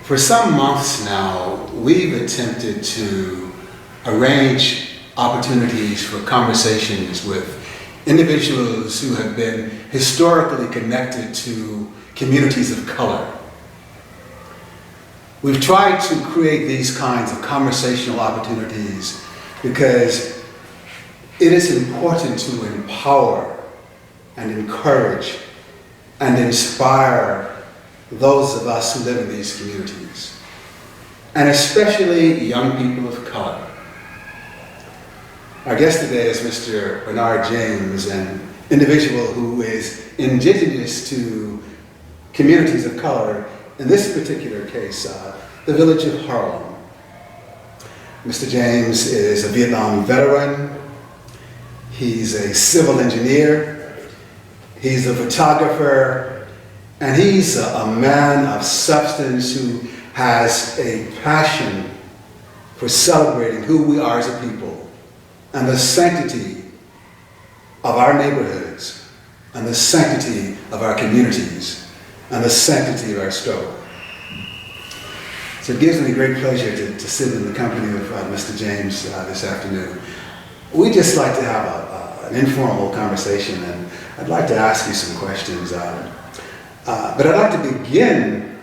For some months now, we've attempted to arrange opportunities for conversations with individuals who have been historically connected to communities of color. We've tried to create these kinds of conversational opportunities because it is important to empower and encourage and inspire those of us who live in these communities, and especially young people of color. Our guest today is Mr. Bernard James, an individual who is indigenous to communities of color, in this particular case, the village of Harlem. Mr. James is a Vietnam veteran. He's a civil engineer. He's a photographer. And he's a man of substance who has a passion for celebrating who we are as a people and the sanctity of our neighborhoods and the sanctity of our communities and the sanctity of our struggle. So it gives me great pleasure to sit in the company of Mr. James this afternoon. We'd just like to have an informal conversation, and I'd like to ask you some questions. But I'd like to begin,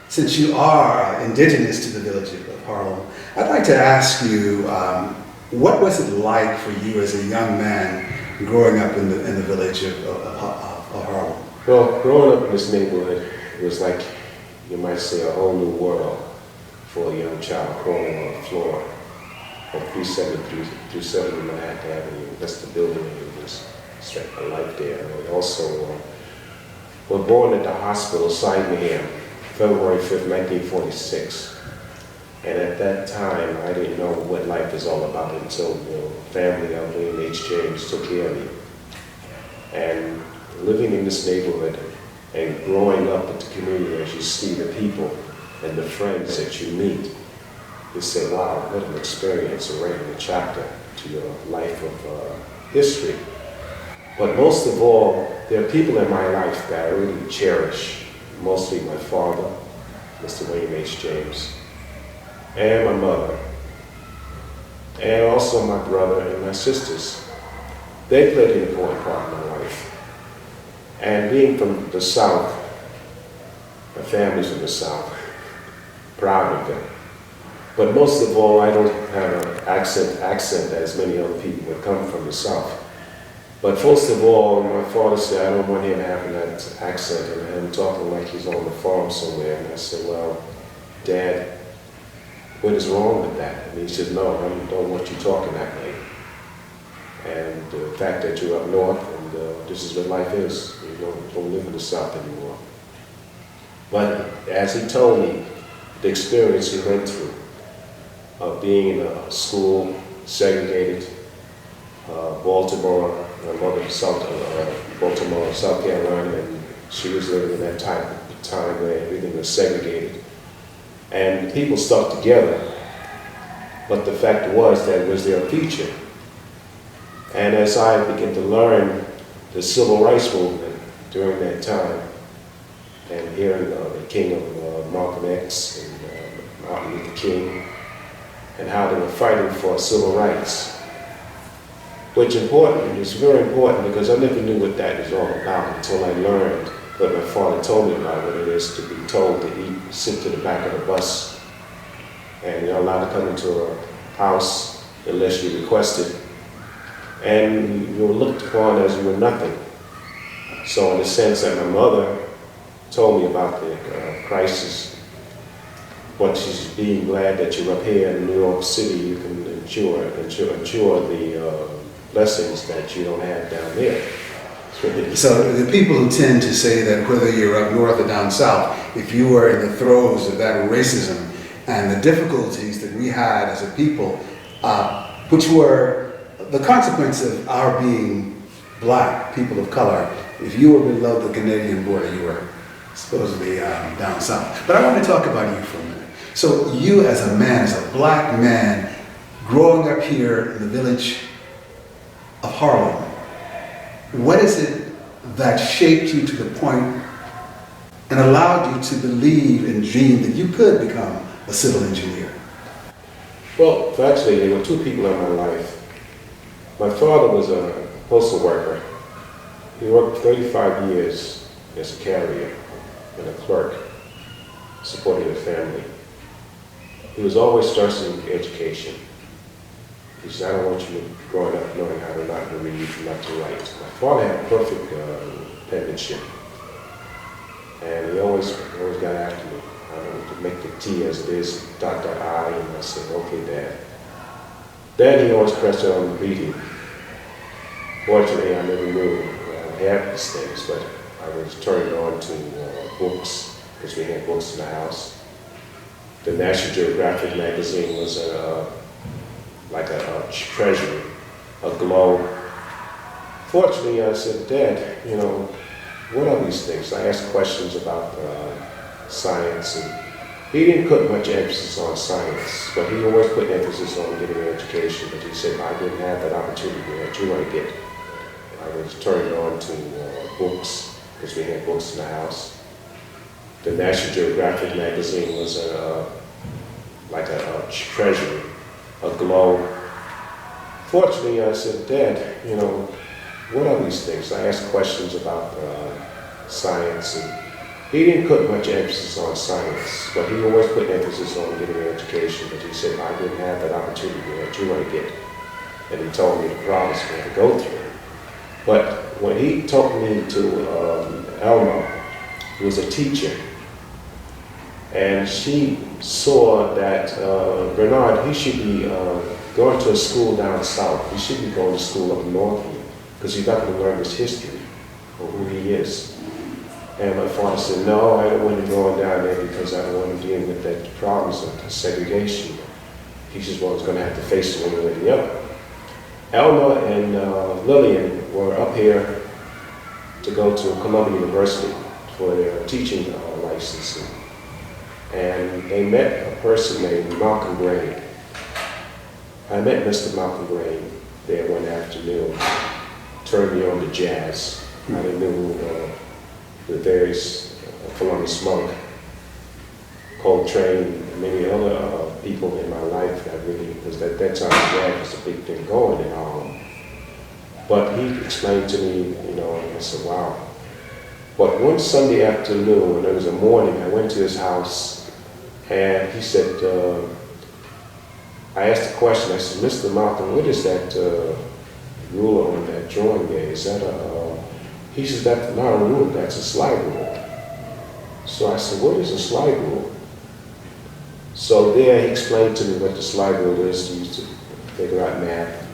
since you are indigenous to the village of Harlem, I'd like to ask you, what was it like for you as a young man growing up in the village of Harlem? Well, growing up in this neighborhood, it was like, you might say, a whole new world for a young child crawling on the floor of 370 Manhattan Avenue. That's the building, it was straight a life there. And we also were born at the hospital, Sydenham, February 5th, 1946. And at that time, I didn't know what life is all about until family of William H. James took care of me. And living in this neighborhood and growing up with the community, as you see the people and the friends that you meet, you say, wow, what an experience, a writing a chapter to your life of history. But most of all, there are people in my life that I really cherish, mostly my father, Mr. William H. James, and my mother, and also my brother and my sisters. They played an important part in my life. And being from the South, my family's from the South, proud of them. But most of all, I don't have an accent as many other people that come from the South. But first of all, my father said, I don't want him having that accent and him talking like he's on the farm somewhere. And I said, well, Dad, what is wrong with that? And he said, no, I don't want you talking that way. And the fact that you're up north, and this is what life is. You don't live in the South anymore. But as he told me, the experience he went through of being in a school, segregated, Baltimore, my mother in Baltimore, South Carolina, and she was living in that time where everything was segregated. And people stuck together, but the fact was that it was their future. And as I began to learn the civil rights movement during that time, and hearing the king of Malcolm X and Martin Luther King, and how they were fighting for civil rights, which is very important because I never knew what that was all about until I learned what my father told me about what it is to be told to sit to the back of the bus, and you're allowed to come into a house unless you request it, and you were looked upon as you were nothing. So in the sense that my mother told me about the crisis, but she's being glad that you're up here in New York City, you can enjoy the blessings that you don't have down there. So the people who tend to say that whether you're up north or down south, if you were in the throes of that racism and the difficulties that we had as a people, which were the consequence of our being black, people of color, if you were below the Canadian border, you were supposedly down south. But I want to talk about you for a minute. So you as a man, as a black man, growing up here in the village of Harlem, what is it that shaped you to the point and allowed you to believe and dream that you could become a civil engineer? Well, actually, there were two people in my life. My father was a postal worker. He worked 35 years as a carrier and a clerk, supporting the family. He was always stressing education. He said, I don't want you growing up knowing how to not to read, not to write. My father had perfect penmanship. And he always got after me. To make the T as it is, dot, dot, I, and I said, okay, Dad. Then he always pressed it on the reading. Fortunately, I never knew I had these things, but I was turned on to books, because we had books in the house. The National Geographic magazine was like a treasure, a glow. Fortunately, I said, Dad, you know, what are these things? I asked questions about science, and he didn't put much emphasis on science, but he always put emphasis on getting an education. But he said, I didn't have that opportunity that you want to get. I was turned on to books, because we had books in the house. The National Geographic magazine was like a treasure, a glow. Fortunately, I said, Dad, you know, what are these things? I asked questions about science, and he didn't put much emphasis on science, but he always put emphasis on getting an education. But he said, I didn't have that opportunity that you want to get. And he told me the problems we had to go through. But when he took me to Elma, who was a teacher, and she saw that Bernard, he should be going to a school down south. He should be going to school up north here, because he's not going to learn his history or who he is. And my father said, no, I don't want him going down there because I don't want him dealing with the problems of segregation. He just was going to have to face it one way or the other. Elma and Lillian were up here to go to Columbia University for their teaching licensing. And they met a person named Malcolm Gray. I met Mr. Malcolm Gray there one afternoon, turned me on to jazz. I knew the various Columbus Monk, Coltrane, and many other people in my life that really, because at that time jazz was a big thing going in Harlem. But he explained to me, you know, and I said, wow. But one Sunday afternoon, when it was a morning, I went to his house, and he said, I asked a question, I said, Mr. Malcolm, what is that ruler on that drawing there? Is that he says, that's not a rule, that's a slide rule. So I said, what is a slide rule? So there he explained to me what the slide rule is, to use to figure out math.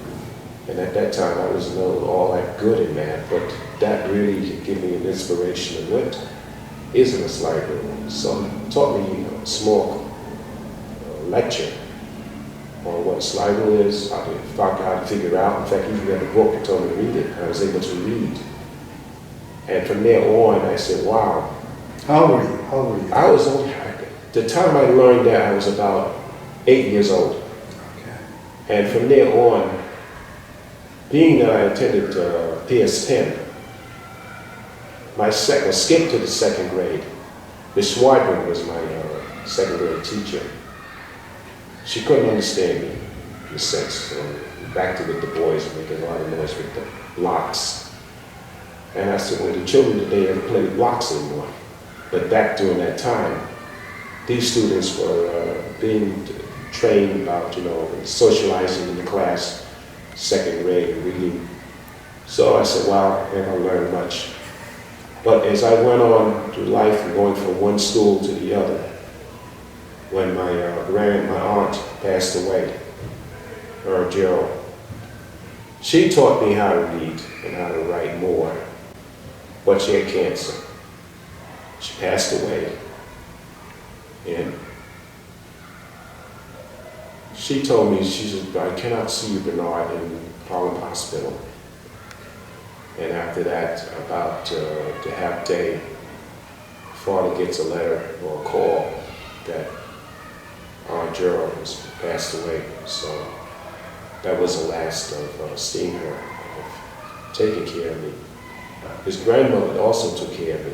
And at that time I wasn't all that good in math, but that really gave me an inspiration of what isn't a slide rule. So he taught me a small lecture on what a slide rule is, how to figure it out. In fact, he even had a book and told me to read it. I was able to read. And from there on, I said, wow. How old were you? How old were you? I was only, the time I learned that, I was about 8 years old. Okay. And from there on, being that I attended PS10, my skip to the second grade. Miss Schwadron was my second grade teacher. She couldn't understand me, in a sense. Back to with the boys and making a lot of noise with the blocks. And I said, well, the children today don't play blocks anymore. But back during that time, these students were being trained about, you know, socializing in the class, second grade, and reading. So I said, wow, I never learned much. But as I went on through life and going from one school to the other, when my aunt passed away, Gerald, she taught me how to read and how to write more, but she had cancer. She passed away, and she told me, she said, I cannot see you, Bernard, in Harlem Hospital. And after that, about the half day, father gets a letter or a call that Aunt Gerald has passed away. So that was the last of seeing her, of taking care of me. His grandmother also took care of me.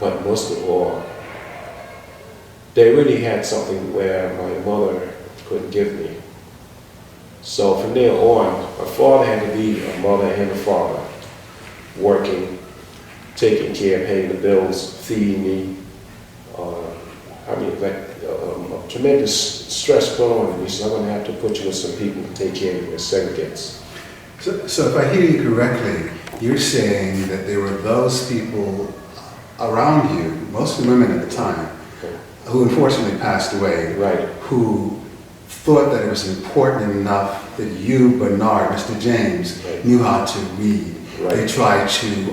But most of all, they really had something where my mother couldn't give me. So from there on, my father had to be a mother and a father, working, taking care, paying the bills, feeding me. A tremendous stress put on him. He said, I'm going to have to put you with some people to take care of your segregates. So if I hear you correctly, you're saying that there were those people around you, mostly women at the time, who unfortunately passed away, Right. who thought that it was important enough that you, Bernard, Mr. James, Right. knew how to read. Right. They tried to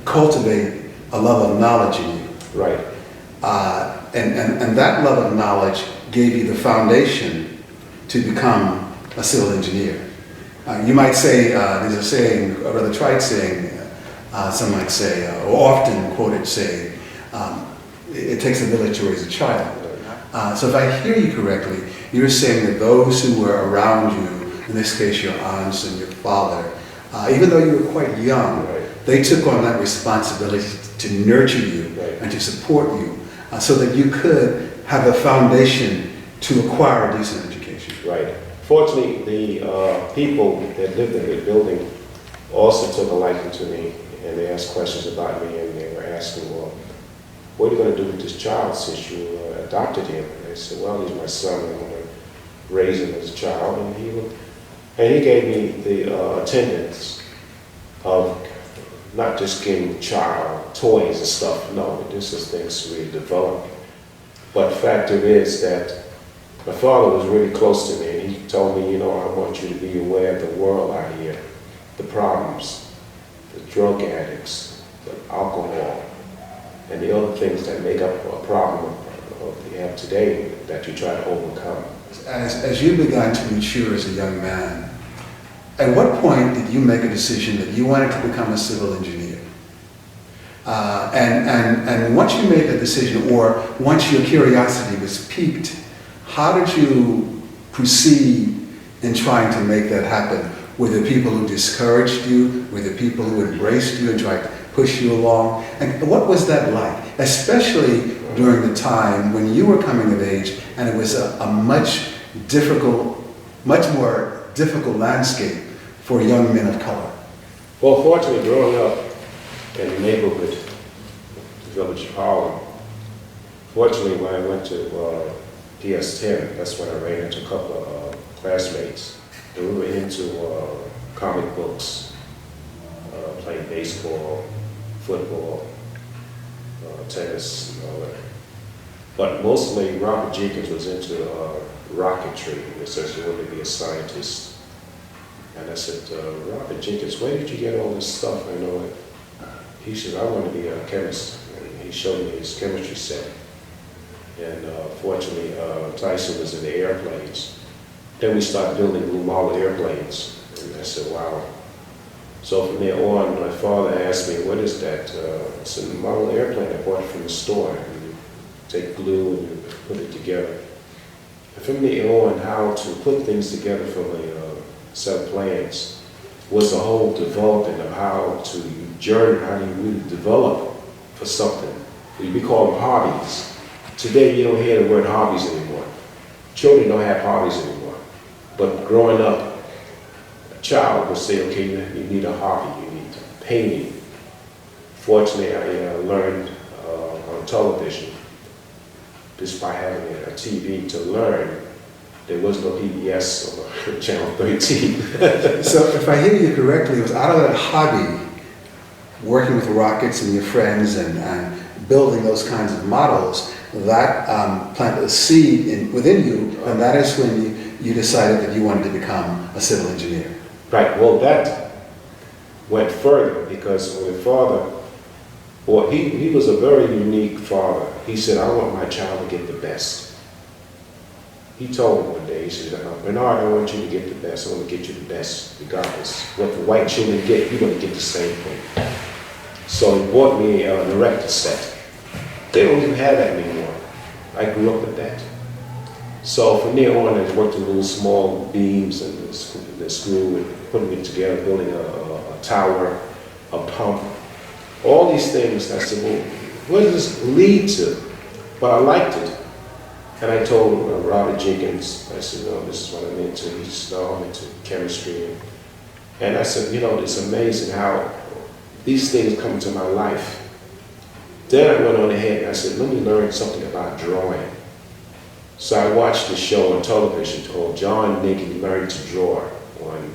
cultivate a love of knowledge in you. Right. And that love of knowledge gave you the foundation to become a civil engineer. You might say, there's a saying, a rather trite saying, some might say, or often quoted saying, it takes a village to raise a child. So if I hear you correctly, you're saying that those who were around you, in this case your aunts and your father, even though you were quite young, Right. they took on that responsibility to nurture you Right. and to support you so that you could have the foundation to acquire a decent education. Right. Fortunately, the people that lived in the building also took a liking to me, and they asked questions about me, and they were asking, well, what are you going to do with this child since you adopted him? And I said, well, he's my son, I'm going to raise him as a child. And he gave me the attendance of not just getting child toys and stuff. No, this is things to really develop. But factor is that my father was really close to me, and he told me, I want you to be aware of the world out here, the problems, the drug addicts, the alcohol, and the other things that make up a problem we have today that you try to overcome. As you began to mature as a young man, at what point did you make a decision that you wanted to become a civil engineer? And once you made that decision, or once your curiosity was piqued, how did you proceed in trying to make that happen? Were there people who discouraged you? Were there people who embraced you and tried to push you along? And what was that like? Especially during the time when you were coming of age and it was a much more difficult landscape for young men of color. Well, fortunately, growing up in the neighborhood, the village of Harlem, fortunately, when I went to PS10, that's when I ran into a couple of classmates. And we were into comic books, playing baseball, football, tennis, and all that. But mostly, Robert Jenkins was into rocketry. He says he wanted to be a scientist. And I said, Robert Jenkins, where did you get all this stuff? He said, I want to be a chemist. And he showed me his chemistry set. And fortunately, Tyson was in the airplanes. Then we started building blue model airplanes. And I said, wow. So from there on, my father asked me, what is that? I said, a model airplane I bought from the store. And you take glue and you put it together. And from there on, how to put things together from a set of plans was the whole development of how to journey, how you really develop for something. We call them hobbies. Today, you don't hear the word hobbies anymore. Children don't have hobbies anymore. But growing up, a child would say, okay, you need a hobby, you need painting. Fortunately, I learned on television, just by having a TV to learn. There was no PBS or Channel 13. So if I hear you correctly, it was out of that hobby, working with rockets and your friends and building those kinds of models, that planted a seed within you, and that is when you decided that you wanted to become a civil engineer. Right, well that went further because when the father, well he was a very unique father. He said, I want my child to get the best. He told me one day, he said, Bernard, I want you to get the best. I want to get you the best regardless. What the white children get, you're going to get the same thing. So he bought me an erector set. They don't even have that anymore. I grew up with that. So from there on, I worked with little small beams and the screw and putting it together, building a tower, a pump, all these things. I said, well, what does this lead to? But I liked it. And I told Robert Jenkins, I said, no, this is what I'm into. He said, no, I'm into chemistry. And I said, you know, it's amazing how these things come into my life. Then I went on ahead and I said, let me learn something about drawing. So I watched a show on television called John Nicky Learned to Draw on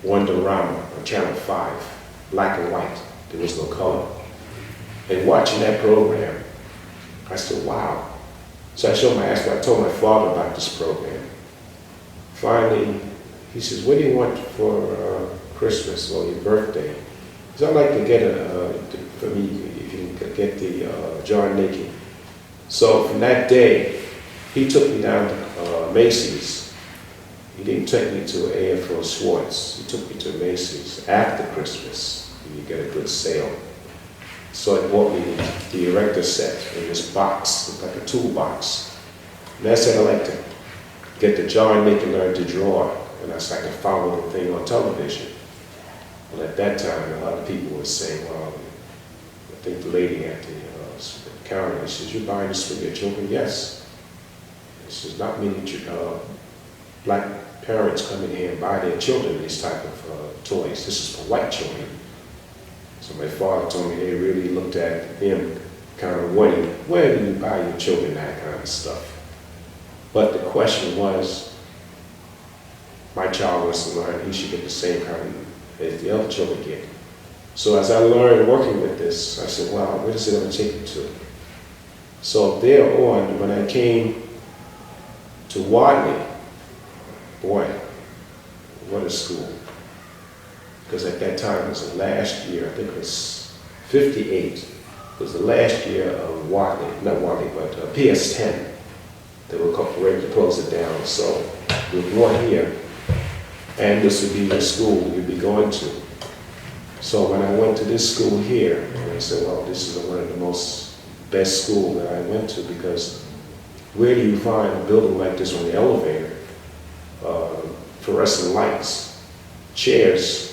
Wonderama on Channel 5, black and white. There was no color. And watching that program, I said, wow. So I told my father about this program. Finally, he says, what do you want for Christmas or your birthday? He said, I'd like to get for me, if you can get the John Nicky. So from that day, he took me down to Macy's. He didn't take me to AFL Schwartz. He took me to Macy's after Christmas. You get a good sale. So he bought me the erector set in this box, like a toolbox. And I said, I'd like to get the John Nicky Learn to Draw. And I said, I could follow the thing on television. Well, at that time, a lot of people would say, well, I think the lady at the counter, she says, you're buying this for your children? Yes. She says, not many black parents come in here and buy their children these type of toys. This is for white children. So my father told me they really looked at him kind of wondering, where do you buy your children that kind of stuff? But the question was, my child was to learn, he should get the same kind of as the other children get. So as I learned working with this, I said, wow, where does it ever take me to? So there on, when I came to Wadley, boy, what a school. Because at that time, it was the last year, I think it was 58. It was the last year of Wadley, not Wadley, but PS10. They were ready to close it down. So we were born here, and this would be the school you'd be going to. So when I went to this school here, and I said, well, this is one of the best school that I went to, because where do you find a building like this on the elevator? Fluorescent lights, chairs,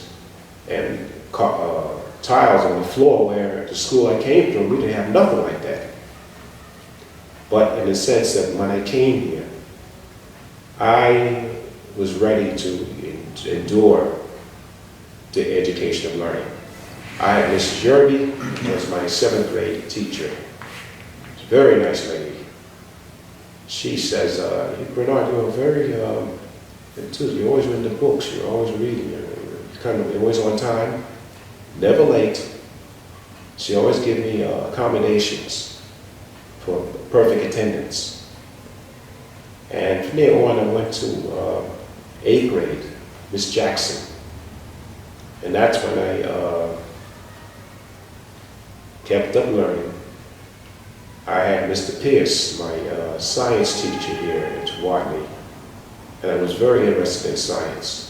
and tiles on the floor, where the school I came from, we didn't have nothing like that. But in the sense that when I came here, I was ready to endure the education of learning. I had Mrs. Yerby, who was my 7th grade teacher. She's a very nice lady. She says, Bernard, you're very enthused. You're always reading the books. You're always reading. You're always on time, never late. She always gave me accommodations for perfect attendance. And from there on, I went to 8th grade, Miss Jackson. And that's when I kept up learning. I had Mr. Pierce, my science teacher here at Wadley, and I was very interested in science.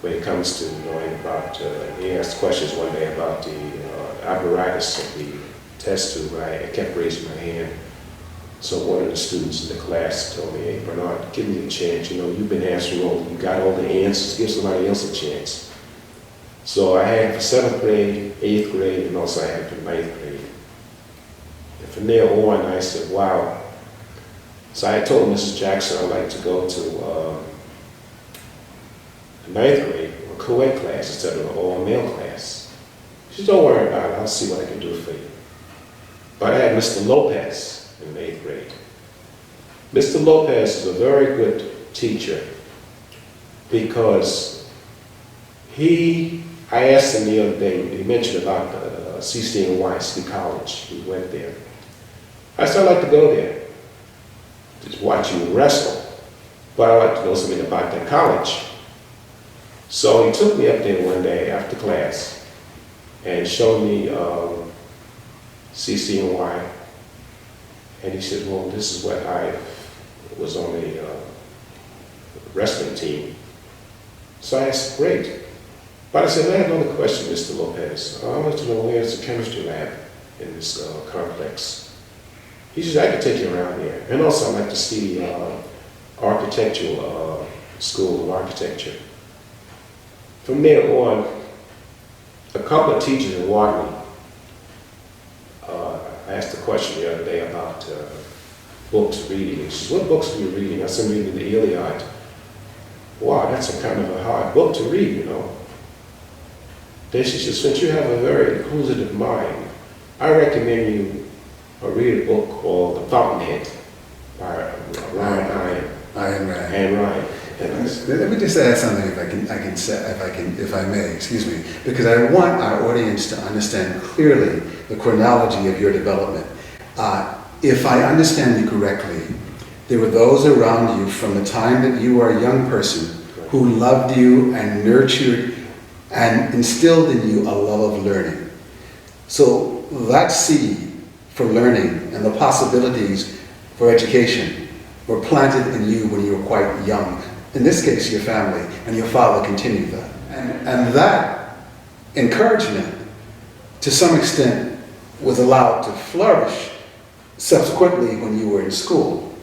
When it comes to knowing about, he asked questions one day about the apparatus of the test tube. I kept raising my hand. So one of the students in the class told me, hey, Bernard, give me a chance. You know, you've been answering all, you got all the answers, give somebody else a chance. So I had for 7th grade, 8th grade, and also I had for 9th grade. And from there on, I said, wow. So I told Mrs. Jackson I'd like to go to 9th grade, a co-ed class instead of an all-male class. She said, don't worry about it, I'll see what I can do for you. But I had Mr. Lopez in 8th grade. Mr. Lopez is a very good teacher because I asked him the other day, he mentioned about CCNY, City College, he went there. I said, I'd like to go there, to watch you wrestle, but I'd like to know something about that college. So he took me up there one day after class and showed me CCNY, and he said, well, this is what I was on the wrestling team. So I said, great. But I said, I have another question, Mr. Lopez. I want to know where's the chemistry lab in this complex. He says, I can take you around there. And also I'd like to see the architectural school of architecture. From there on, a couple of teachers in Wadley asked a question the other day about books reading. And she said, what books are you reading? I said, I'm reading the Iliad. Wow, that's a kind of a hard book to read, you know. Then she said, since you have a very inquisitive mind, I recommend you read a book called The Fountainhead by Ayn Rand. Ayn Rand. Let me just add something, if I may, excuse me, because I want our audience to understand clearly the chronology of your development. If I understand you correctly, there were those around you from the time that you were a young person who loved you and nurtured and instilled in you a love of learning. So that seed for learning and the possibilities for education were planted in you when you were quite young. In this case, your family, and your father continued that. And that encouragement, to some extent, was allowed to flourish subsequently when you were in school.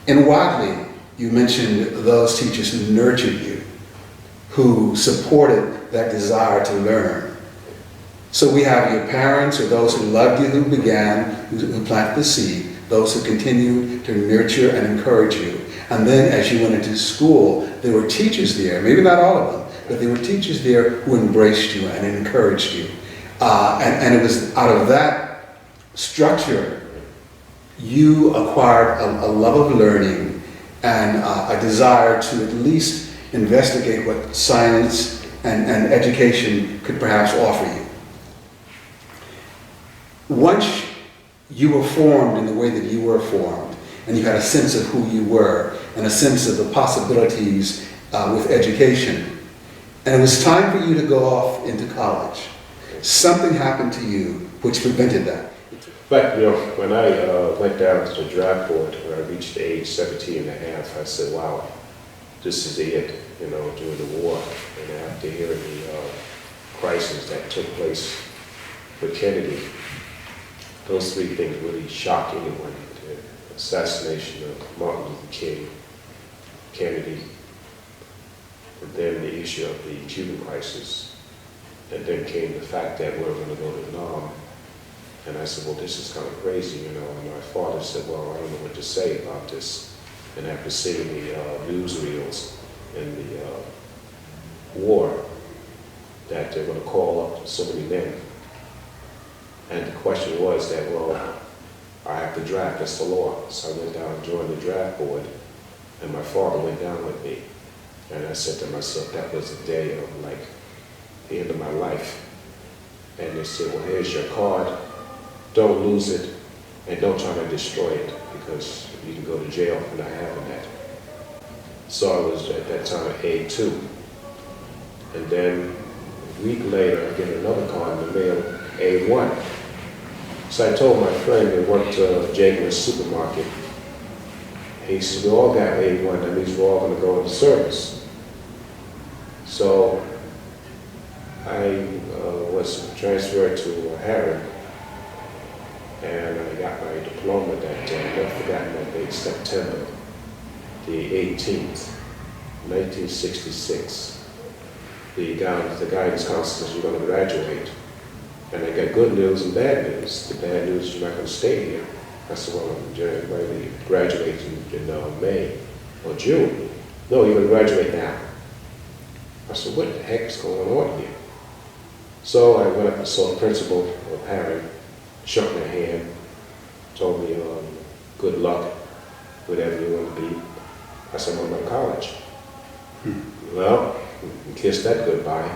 In Wadley, you mentioned those teachers who nurtured you, who supported that desire to learn. So we have your parents, or those who loved you, who planted the seed, those who continued to nurture and encourage you. And then as you went into school, there were teachers there, maybe not all of them, but there were teachers there who embraced you and encouraged you. And it was out of that structure, you acquired a love of learning and a desire to at least investigate what science and education could perhaps offer you. Once you were formed in the way that you were formed, and you had a sense of who you were, and a sense of the possibilities with education, and it was time for you to go off into college, something happened to you which prevented that. But, you know, when I went down to the draft board, when I reached age 17 and a half, I said, wow, this is it, you know, during the war. And after hearing the crisis that took place with Kennedy, those three things really shocked anyone. The assassination of Martin Luther King, Kennedy, and then the issue of the Cuban crisis. And then came the fact that we were going to go to Vietnam. And I said, well, this is kind of crazy, you know. And my father said, well, I don't know what to say about this. And after seeing the newsreels in the war, that they're going to call up so many men. And the question was that, well, I have to draft, that's the law. So I went down and joined the draft board, and my father went down with me. And I said to myself, that was the day of, like, the end of my life. And they said, well, here's your card. Don't lose it, and don't try to destroy it, because you can go to jail for not having that. So I was, at that time, A2. And then a week later, I get another card in the mail, A1. So I told my friend that worked at Jacob's supermarket, he said, we all got A1, that means we're all going to go into service. So I was transferred to Harvard, and I got my diploma that day. I've never forgotten that date, September the 18th, 1966. The guidance counselor says, you're going to graduate. And I got good news and bad news. The bad news is you're not going to stay here. I said, well, I'm going to graduate in May or June. No, you're going to graduate now. I said, what the heck is going on here? So I went up and saw the principal of Harvard, shook my hand, told me, good luck, whatever you want to be. I said, I'm going to college. Well, we kissed that goodbye,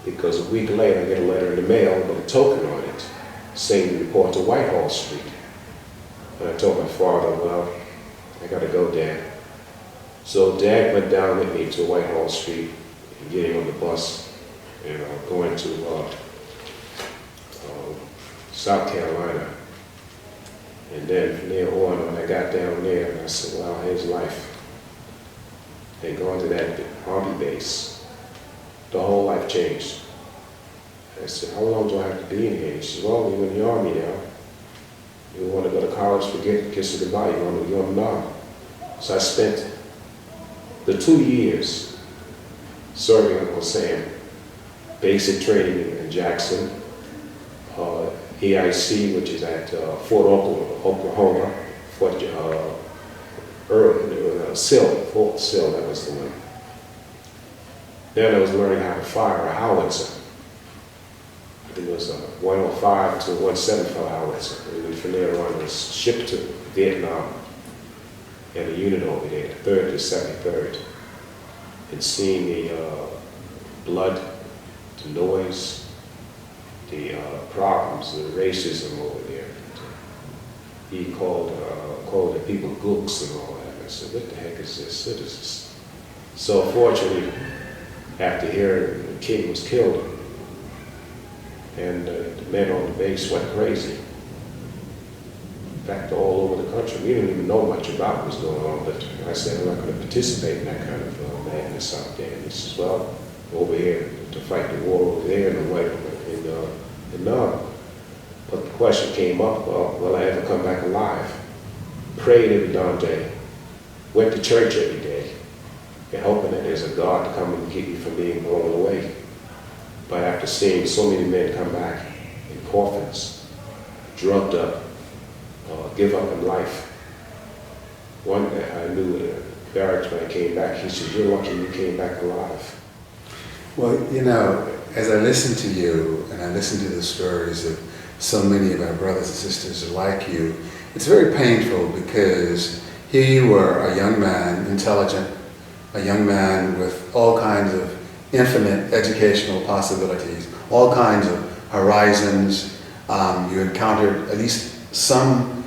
because a week later I get a letter in the mail with a token on it, saying to report to Whitehall Street. And I told my father, well, I got to go, Dad. So Dad went down with me to Whitehall Street, getting on the bus, and going to South Carolina. And then from there on, when I got down there, and I said, well, here's life. And going to that Army base, the whole life changed. I said, how long do I have to be in here? He said, well, you're in the Army now. You want to go to college, forget it, kiss it goodbye, you want to go in the Army. So I spent the 2 years serving Uncle Sam, basic training in Jackson, EIC, which is at Fort Oklahoma, Fort Fort Sill, that was the one. Then I was learning how to fire a howitzer. I think it was a 105 to 175 howitzer. And then from there on, it was shipped to Vietnam and a unit over there, 3rd to 73rd. And seeing the blood, the noise, the problems, the racism over there. He called the people gooks and all that. I said, what the heck is this? What is this? So fortunately, after hearing the kid was killed, and the men on the base went crazy. In fact, all over the country. We didn't even know much about what was going on, but I said, I'm not going to participate in that kind of madness out there. And he says, well, over here to fight the war over there in the white and But the question came up, well, will I ever come back alive? Prayed every darn day. Went to church every day. And hoping that there's a God to come and keep me from being blown away. But after seeing so many men come back in coffins, drugged up, give up in life. One I knew in the barracks when I came back, he said, you're lucky you came back alive. Well, you know, as I listen to you and I listen to the stories of so many of our brothers and sisters like you, it's very painful because here you were, a young man, intelligent, a young man with all kinds of infinite educational possibilities, all kinds of horizons. You encountered at least some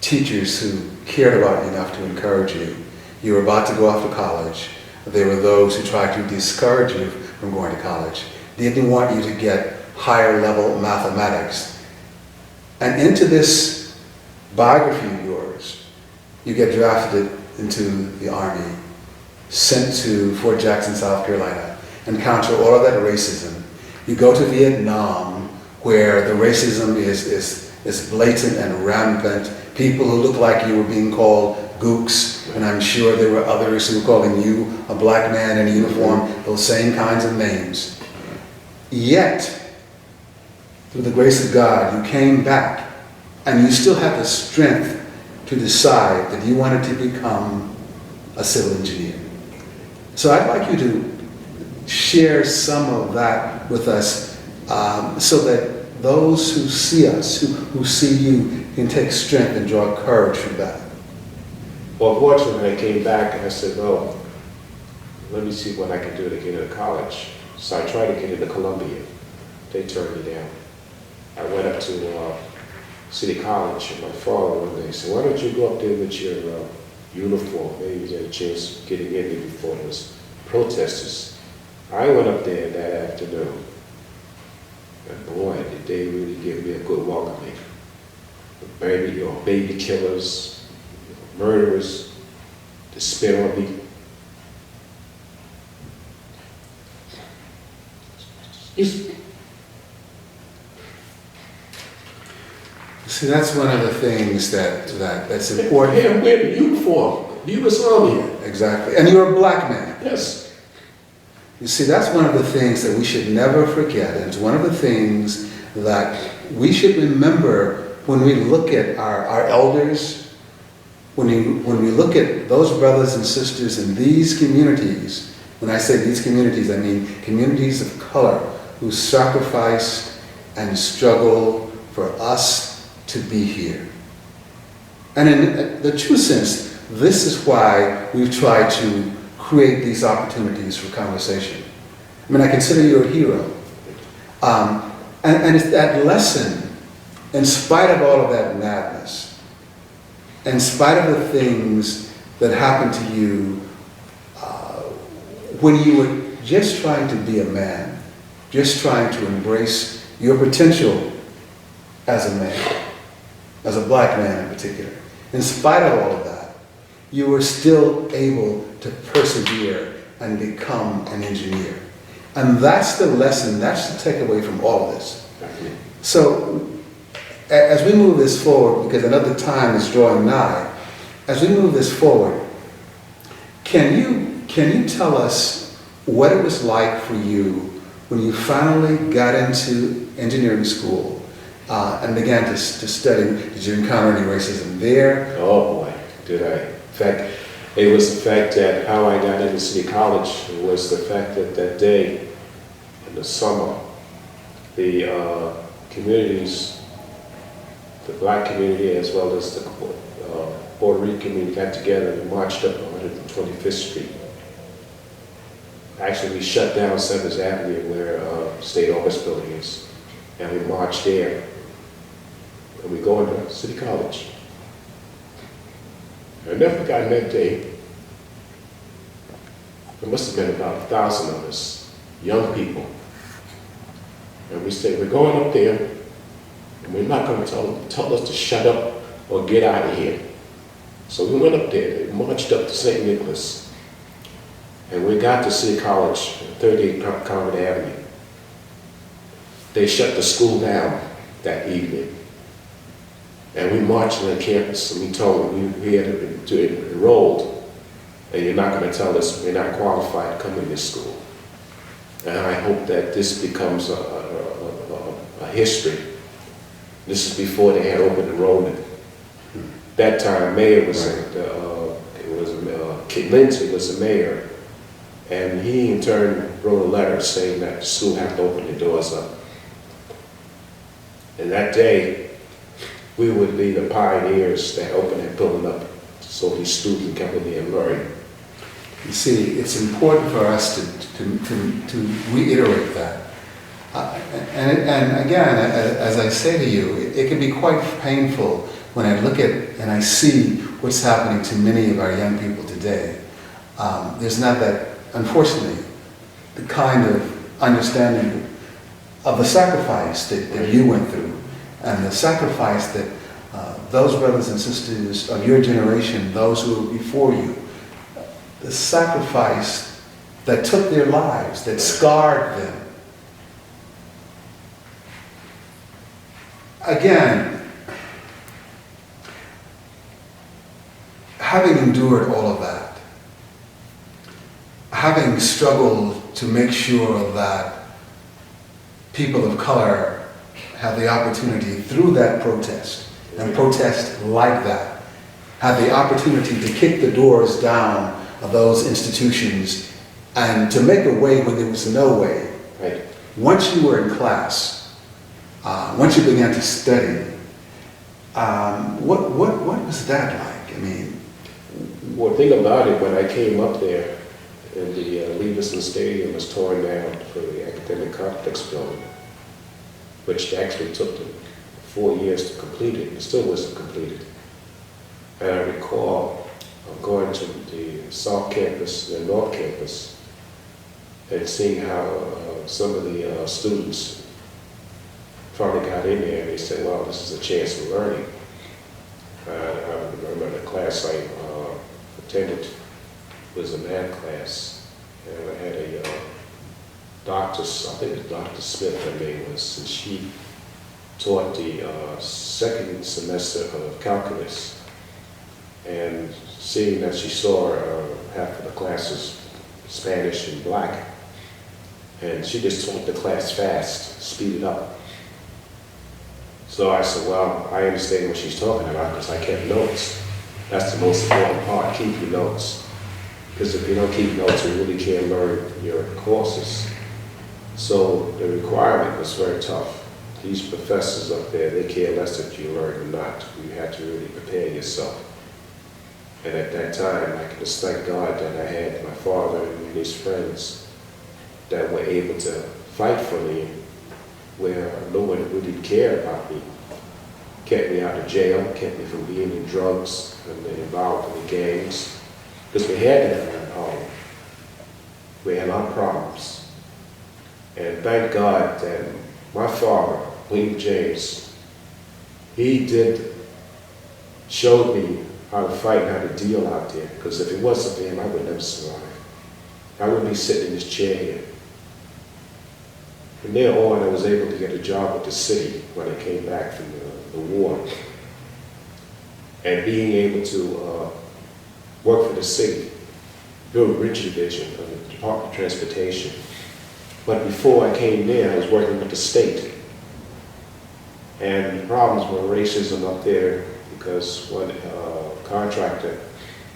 teachers who cared about you enough to encourage you. You were about to go off to college. There were those who tried to discourage you from going to college. They didn't want you to get higher level mathematics. And into this biography of yours, you get drafted into the Army, sent to Fort Jackson, South Carolina, encounter all of that racism. You go to Vietnam, where the racism is blatant and rampant. People who look like you were being called gooks, and I'm sure there were others who were calling you a black man in a uniform, those same kinds of names. Yet, through the grace of God, you came back, and you still had the strength to decide that you wanted to become a civil engineer. So I'd like you to share some of that with us so that those who see us, who see you, can take strength and draw courage from that. Well, fortunately, I came back and I said, well, let me see what I can do to get into college. So I tried to get into Columbia. They turned me down. I went up to City College, and my father one day said, why don't you go up there with your uniform? Maybe you get a chance of getting in there before those protesters. I went up there that afternoon, and boy, did they really give me a good welcoming. Baby killers, murderers, to spit on me. See, that's one of the things that's important. And wear the uniform, the U.S. Army. Exactly. And you're a black man. Yes. You see, that's one of the things that we should never forget. And it's one of the things that we should remember when we look at our elders, when we look at those brothers and sisters in these communities. When I say these communities, I mean communities of color who sacrificed and struggled for us to be here. And in the true sense, this is why we've tried to create these opportunities for conversation. I mean, I consider you a hero. And it's that lesson, in spite of all of that madness, in spite of the things that happened to you when you were just trying to be a man, just trying to embrace your potential as a man, as a black man in particular. In spite of all of that, you were still able to persevere and become an engineer. And that's the lesson, that's the takeaway from all of this. So, as we move this forward, because another time is drawing nigh, as we move this forward, can you tell us what it was like for you when you finally got into engineering school and began to study. Did you encounter any racism there? Oh boy, did I. In fact, it was the fact that how I got into City College was the fact that that day in the summer, the communities, the black community as well as the Puerto Rican community got together and marched up 125th Street. Actually, we shut down 7th Avenue where State Office Building is, and we marched there. And we go into City College. I never forgot that day. There must have been about 1,000 of us, young people. And we said, we're going up there, and we're not going to tell us to shut up or get out of here. So we went up there, and marched up to St. Nicholas. And we got to City College, 38 Concord Avenue. They shut the school down that evening. And we marched on the campus, and we told them we had to enroll, and you're not going to tell us we're not qualified to come in this school. And I hope that this becomes a history. This is before they had open enrollment. That time, mayor was Kit Lindsay was the mayor, and he in turn wrote a letter saying that the school had to open the doors up. And that day, we would be the pioneers that opened that building up so these students can come in there and learn. You see, it's important for us to reiterate that. And again, as I say to you, it can be quite painful when I look at and I see what's happening to many of our young people today. There's not that, unfortunately, the kind of understanding of the sacrifice that you went through, and the sacrifice that those brothers and sisters of your generation, those who were before you, the sacrifice that took their lives, that scarred them. Again, having endured all of that, having struggled to make sure that people of color have the opportunity through that protest, and protest like that, have the opportunity to kick the doors down of those institutions and to make a way when there was no way. Right. Once you were in class, once you began to study, what was that like? I mean, Well, think about it, when I came up there and the Leverson Stadium was torn down for the academic complex building, which actually took them 4 years to complete it. It still wasn't completed. And I recall going to the South Campus and the North Campus and seeing how some of the students finally got in there and they said, well, this is a chance for learning. I remember the class I attended was a math class, and I had a doctor, I think it was Dr. Smith, her name was, and she taught the second semester of calculus. And seeing that she saw half of the classes Spanish and black, and she just taught the class fast, speed it up. So I said, well, I understand what she's talking about because I kept notes. That's the most important part, keep your notes. Because if you don't keep notes, you really can't learn your courses. So the requirement was very tough. These professors up there, they care less if you learn or not. You had to really prepare yourself. And at that time, I can just thank God that I had my father and his friends that were able to fight for me where no one really cared about me. Kept me out of jail, kept me from being in drugs and involved in the gangs. Because we had that around home. We had our problems. And thank God that my father, William James, he did show me how to fight and how to deal out there. Because if it wasn't for him, I would never survive. I wouldn't be sitting in this chair here. From there on, I was able to get a job with the city when I came back from the war. And being able to work for the city, build a bridge division of the Department of Transportation. But before I came there, I was working with the state. And the problems were racism up there because one contractor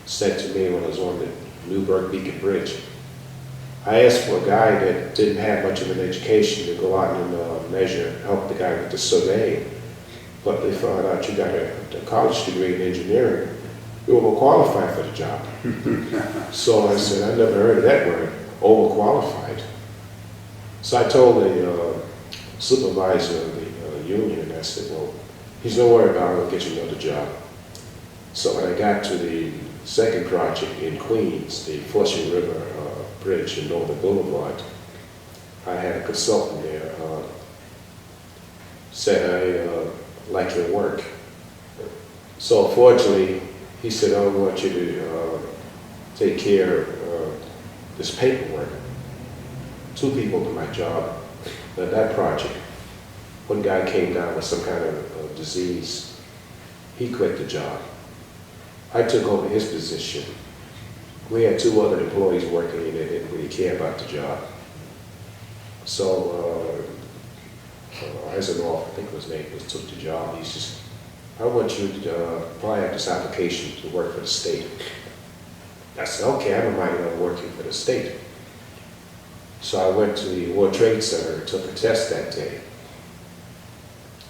said to me when I was on the Newburgh Beacon Bridge, I asked for a guy that didn't have much of an education to go out and help the guy with the surveying. But they found out you got a college degree in engineering, you're overqualified for the job. So I said, I never heard of that word, overqualified. So I told the supervisor of the union, and I said, well, he's don't worry about it, I'll get you another job. So when I got to the second project in Queens, the Flushing River Bridge in Northern Boulevard, I had a consultant there, said, I like your work. So fortunately, he said, I want you to take care of this paperwork. Two people did my job at that project. One guy came down with some kind of disease. He quit the job. I took over his position. We had two other employees working in it that didn't really care about the job. So Eisenhower, I think his name was, took the job. He says, I want you to apply at this application to work for the state. I said, okay, I don't mind working for the state. So I went to the World Trade Center and took a test that day.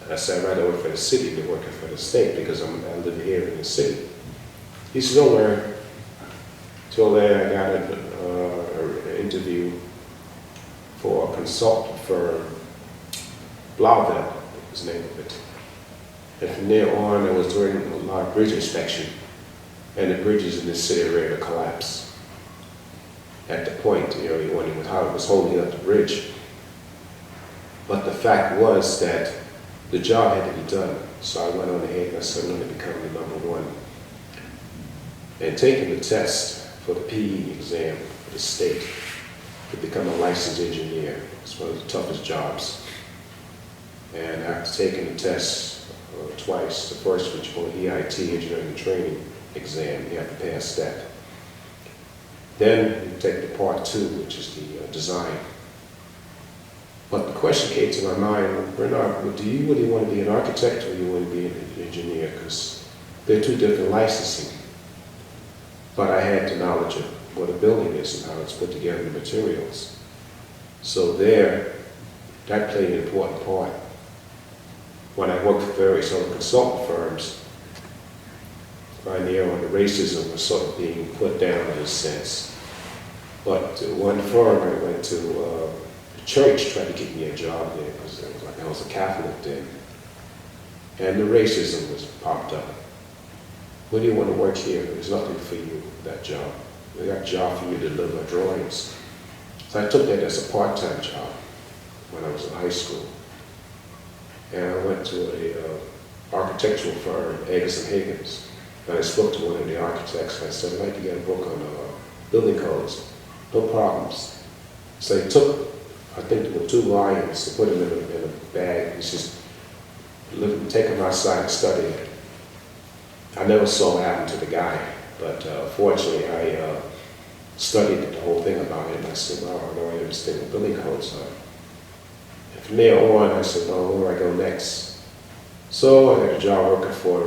And I said, I'd rather work for the city than working for the state because I live here in the city. He said, don't worry. Till then, I got an interview for a consultant firm, Blauvelt, was the name of it. And from there on, I was doing a lot of bridge inspection, and the bridges in this city were ready to collapse. At the point, when how it was holding up the bridge. But the fact was that the job had to be done. So I went on ahead and I said, I'm going to become the #1. And taking the test for the PE exam for the state to become a licensed engineer. It's one of the toughest jobs. And after taking the test twice, the first which was EIT, Engineering and Training exam, you have to pass that. Then you take the part 2, which is the design. But the question came to my mind, Bernard, do you really want to be an architect or do you want to be an engineer? Because they're two different licensing. But I had the knowledge of what a building is and how it's put together, the materials. So there, that played an important part. When I worked for various other consultant firms, I knew the racism was sort of being put down in a sense. But one firm I went to, the church tried to get me a job there because it was like I was a Catholic then. And the racism was popped up. When do you want to work here? There's nothing for you, that job. We got a job for you to deliver drawings. So I took that as a part-time job when I was in high school. And I went to a architectural firm, Eggers and Higgins. And I spoke to one of the architects and I said, I'd like to get a book on building codes. No problems. So he took, I think there were 2 volumes to put them in a bag. He says, take them outside and study it. I never saw what happened to the guy, but fortunately I studied the whole thing about it and I said, well, I know I understand what building codes are. And from there on, I said, well, where do I go next? So I got a job working for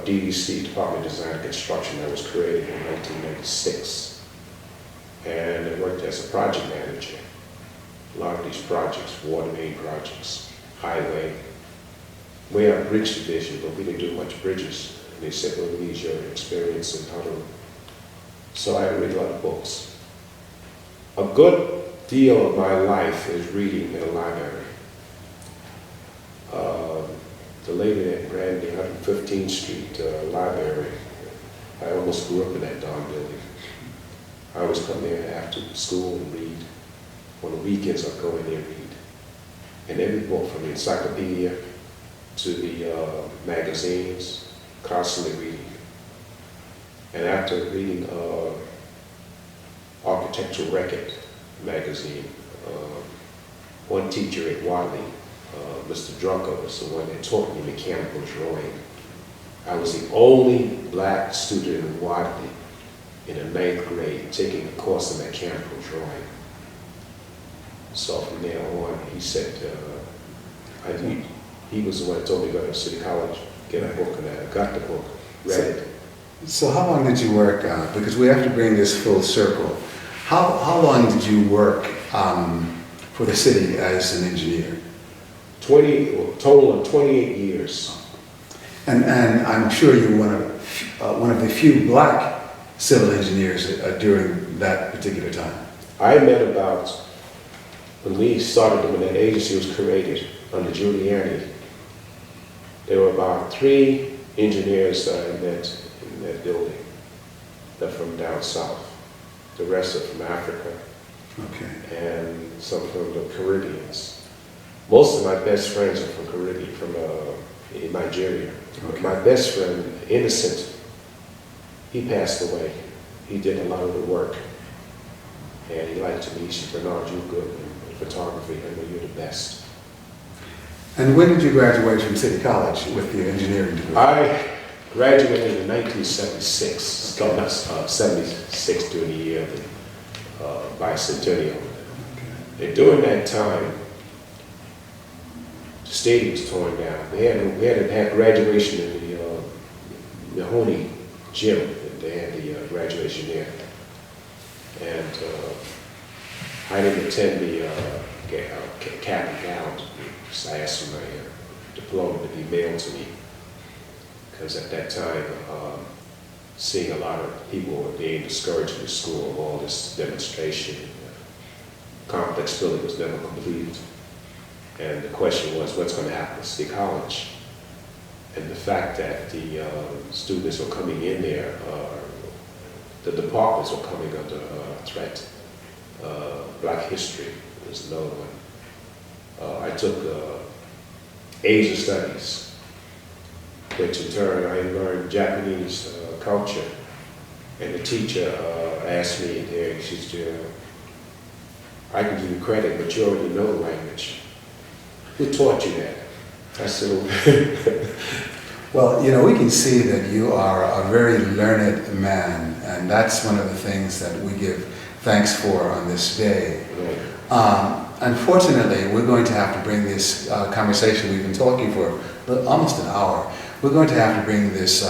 DDC, Department of Design and Construction, that was created in 1996. And I worked as a project manager. A lot of these projects, water main projects, highway. We have a bridge division, but we didn't do much bridges. And they said, well, we need your experience in how to. So I read a lot of books. A good deal of my life is reading in a library. The lady that ran the 115th Street library, I almost grew up in that darn building. I always come there after school and read. On the weekends, I'd go in there and read. And every book, from the encyclopedia to the magazines, constantly reading. And after reading Architectural Record magazine, one teacher at Wadley, Mr. Drucker, was the one that taught me mechanical drawing. I was the only black student in Wadley in the 9th grade taking a course in mechanical drawing. So from there on, he said, he was the one that told me to go to City College, get a book, and I got the book, read it. So how long did you work, because we have to bring this full circle, how long did you work for the city as an engineer? Total of 28 years. And I'm sure you were one of the few black civil engineers during that particular time. I met when we started, when that agency was created under Giuliani, there were about 3 engineers that I met in that building. They're from down south. The rest are from Africa. Okay. And some from the Caribbeans. Most of my best friends are from Caribbean, from in Nigeria. Okay. My best friend, Innocent, he passed away. He did a lot of the work. And he liked to me. He said, Bernard, you're good in photography. I know you're the best. And when did you graduate from City College with your engineering degree? I graduated in 1976. Okay. Not 76 during the year of the bicentennial. Okay. And during that time, the stadium was torn down. We had had graduation in the Mahoney gym. They had the graduation there. And I didn't attend the cap and gown. So I asked for my diploma to be mailed to me. Because at that time, seeing a lot of people were being discouraged in the school of all this demonstration. Complex building was never completed. And the question was, what's going to happen to City College? And the fact that the students were coming in there, the departments were coming under threat. Black history was another one. I took Asian studies, which in turn I learned Japanese culture. And the teacher asked me there, she said, I can give you credit, but you already know the language. Who taught you that? I said, well, you know, we can see that you are a very learned man, and that's one of the things that we give thanks for on this day. right. Unfortunately, we're going to have to bring this conversation, we've been talking for almost an hour, we're going to have to bring this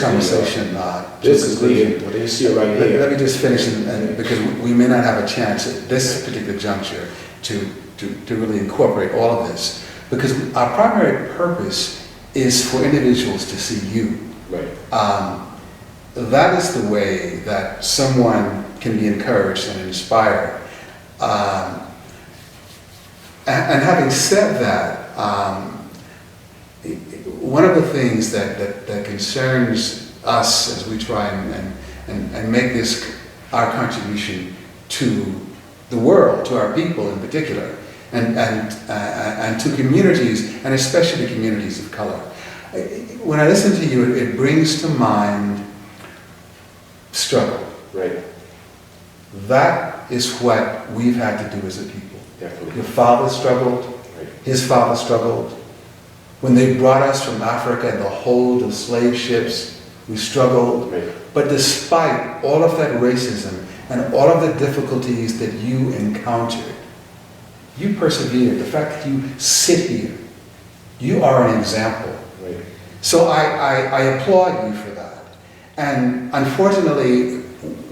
conversation this is the, what you see right here. Let me just finish, because we may not have a chance at this particular juncture to really incorporate all of this, because our primary purpose is for individuals to see you. Right. That is the way that someone can be encouraged and inspired. And having said that, one of the things that concerns us as we try and make this our contribution to the world, to our people in particular, and to communities, and especially communities of color. When I listen to you, it brings to mind struggle. Right. That is what we've had to do as a people. Definitely. Your father struggled, Right. his father struggled. When they brought us from Africa in the hold of slave ships, we struggled. Right. But despite all of that racism and all of the difficulties that you encountered, you persevered. The fact that you sit here, you are an example. Right. So I applaud you for that. And unfortunately,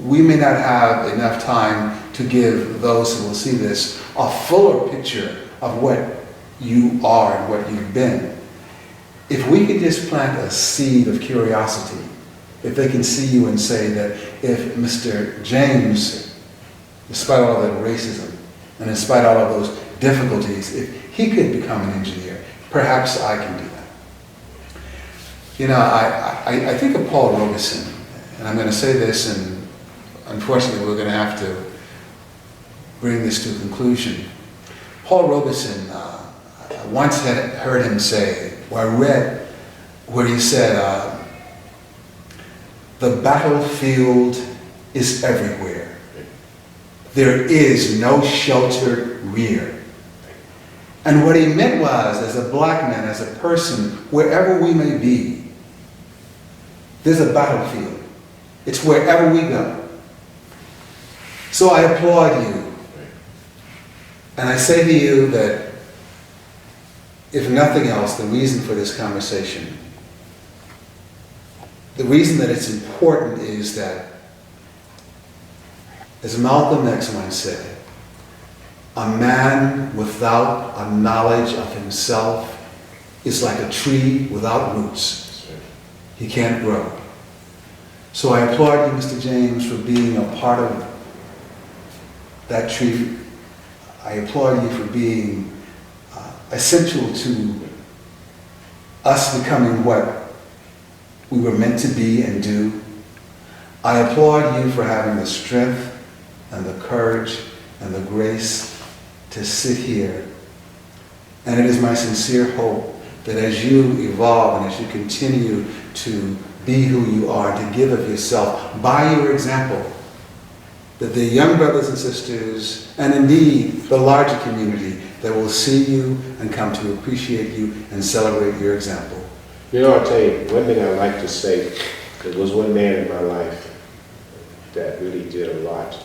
we may not have enough time to give those who will see this a fuller picture of what you are and what you've been. If we could just plant a seed of curiosity, if they can see you and say that if Mr. James, despite all that racism and despite all of those difficulties, if he could become an engineer, perhaps I can do that. You know, I think of Paul Robeson, and I'm going to say this, and unfortunately we're going to have to bring this to a conclusion. Paul Robeson, I once had heard him say, or I read where he said, the battlefield is everywhere. There is no sheltered rear. And what he meant was, as a black man, as a person, wherever we may be, there's a battlefield. It's wherever we go. So I applaud you. And I say to you that if nothing else, the reason for this conversation. The reason that it's important is that, as Malcolm X once said, a man without a knowledge of himself is like a tree without roots. He can't grow. So I applaud you, Mr. James, for being a part of that tree. I applaud you for being essential to us becoming what we were meant to be and do. I applaud you for having the strength and the courage and the grace to sit here. And it is my sincere hope that as you evolve and as you continue to be who you are, to give of yourself by your example, that the young brothers and sisters, and indeed the larger community, that will see you and come to appreciate you and celebrate your example. You know, I'll tell you, one thing I like to say, there was one man in my life that really did a lot,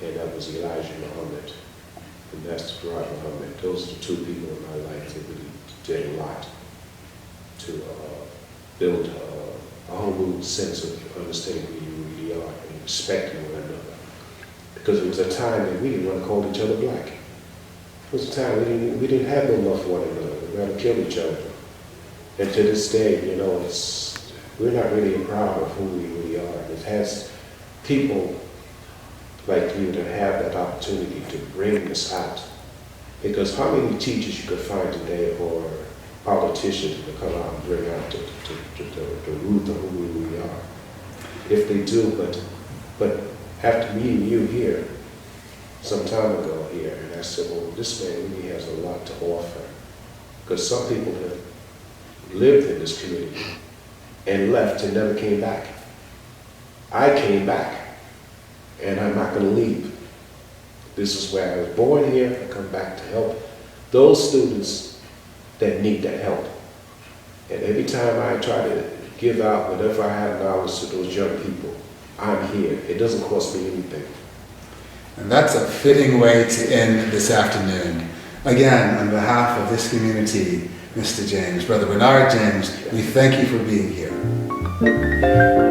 and that was Elijah Muhammad and Master Farad Muhammad. Those are the two people in my life that really did a lot to build a whole new sense of understanding who you really are and respecting one another. Because it was a time that we didn't want to call each other black. It was a time we didn't have no love for one another. We had to kill each other. And to this day, you know, we're not really proud of who we really are. It has people like you to have that opportunity to bring this out. Because how many teachers you could find today or politicians to come out and bring out the root of who we really are? If they do, but after meeting you here some time ago here, and I said, well, this man really has a lot to offer. Because some people have lived in this community and left and never came back. I came back, and I'm not going to leave. This is where I was born here. I come back to help those students that need that help. And every time I try to give out whatever I have knowledge to those young people, I'm here. It doesn't cost me anything. And that's a fitting way to end this afternoon. Again, on behalf of this community, Mr. James, Brother Bernard James, we thank you for being here.